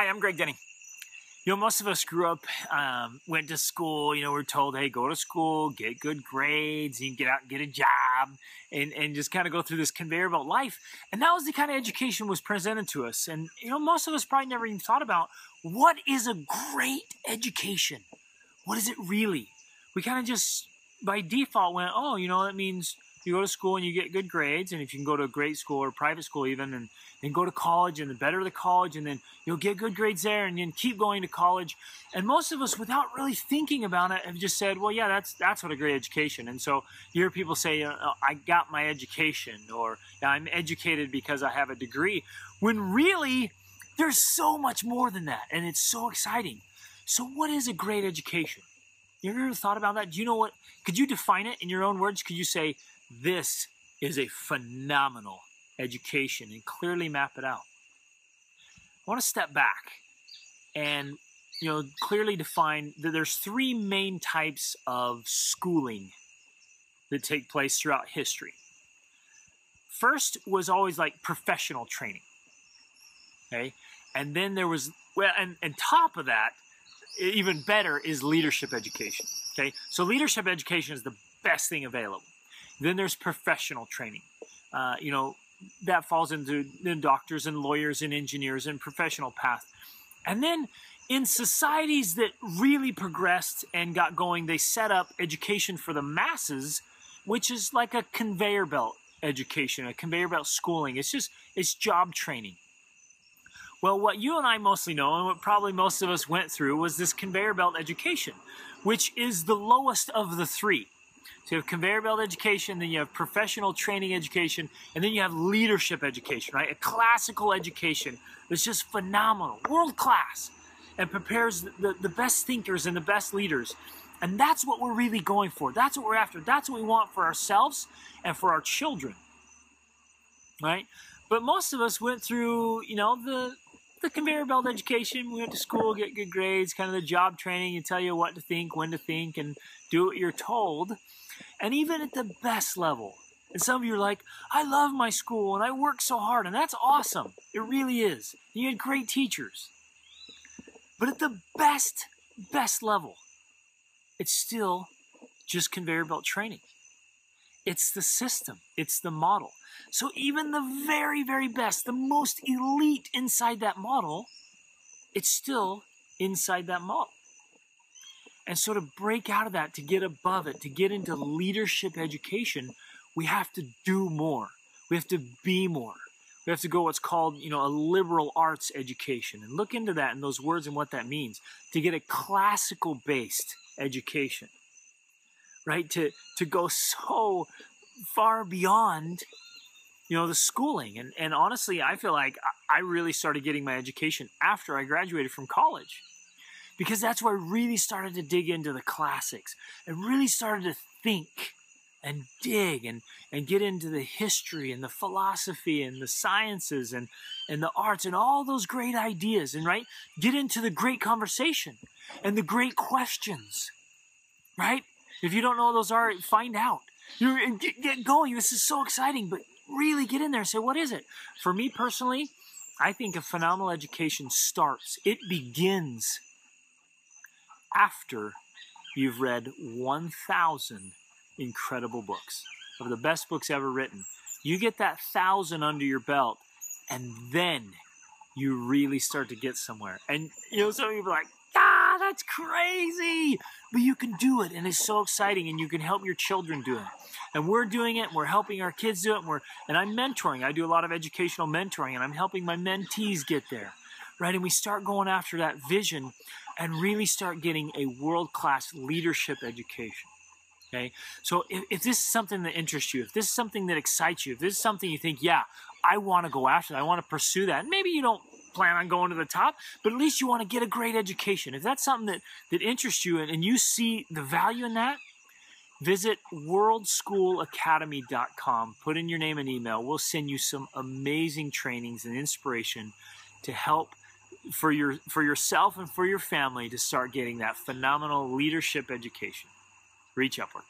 Hi, I'm Greg Denny. Most of us grew up, went to school, we're told, hey, go to school, get good grades, you can get out and get a job, and just kind of go through this conveyor belt life. And that was the kind of education was presented to us. And, most of us probably never even thought about what is a great education? What is it really? We kind of just, by default, went, oh, that means you go to school and you get good grades, and if you can go to a great school or private school even, and then go to college, and the better the college, and then you'll get good grades there, and then keep going to college. And most of us, without really thinking about it, have just said, well, yeah, that's what a great education. And so you hear people say, I got my education, or yeah, I'm educated because I have a degree, when really there's so much more than that, and it's so exciting. So what is a great education? You ever thought about that? Do you know what? Could you define it in your own words? Could you say, this is a phenomenal education, and clearly map it out? I want to step back and clearly define that there's three main types of schooling that take place throughout history. First was always like professional training, okay? And then there was, well, and top of that, even better, is leadership education, okay? So leadership education is the best thing available. Then there's professional training. That falls into doctors and lawyers and engineers and professional path. And then in societies that really progressed and got going, they set up education for the masses, which is like a conveyor belt education, a conveyor belt schooling. It's job training. Well, what you and I mostly know, and what probably most of us went through, was this conveyor belt education, which is the lowest of the three. So you have conveyor belt education, then you have professional training education, and then you have leadership education, right? A classical education that's just phenomenal, world class, and prepares the best thinkers and the best leaders. And that's what we're really going for. That's what we're after. That's what we want for ourselves and for our children, right? But most of us went through, the conveyor belt education. We went to school, get good grades, kind of the job training, and tell you what to think, when to think, and do what you're told. And even at the best level, and some of you are like, I love my school and I work so hard, and that's awesome. It really is. You had great teachers. But at the best level, it's still just conveyor belt training. It's the system. It's the model. So even the very, very best, the most elite inside that model, it's still inside that model. And so to break out of that, to get above it, to get into leadership education, we have to do more. We have to be more. We have to go what's called, a liberal arts education, and look into that and those words and what that means, to get a classical-based education, right? To go so far beyond, the schooling. And honestly, I feel like I really started getting my education after I graduated from college, because that's where I really started to dig into the classics and really started to think and dig and get into the history and the philosophy and the sciences and the arts and all those great ideas, and right, get into the great conversation and the great questions, right? If you don't know what those are, find out. Get going. This is so exciting, but really get in there and say, what is it? For me personally, I think a phenomenal education starts, it begins after you've read 1,000 incredible books, of the best books ever written. You get that 1,000 under your belt, and then you really start to get somewhere. And some of you are like, that's crazy, but you can do it, and it's so exciting, and you can help your children do it. And we're doing it, and we're helping our kids do it, and I'm mentoring. I do a lot of educational mentoring, and I'm helping my mentees get there, right? And we start going after that vision and really start getting a world-class leadership education, okay? So if this is something that interests you, if this is something that excites you, if this is something you think, yeah, I want to go after that, I want to pursue that, and maybe you don't plan on going to the top, but at least you want to get a great education. If that's something that interests you and you see the value in that, visit worldschoolacademy.com. Put in your name and email. We'll send you some amazing trainings and inspiration to help for yourself and for your family to start getting that phenomenal leadership education. Reach upward.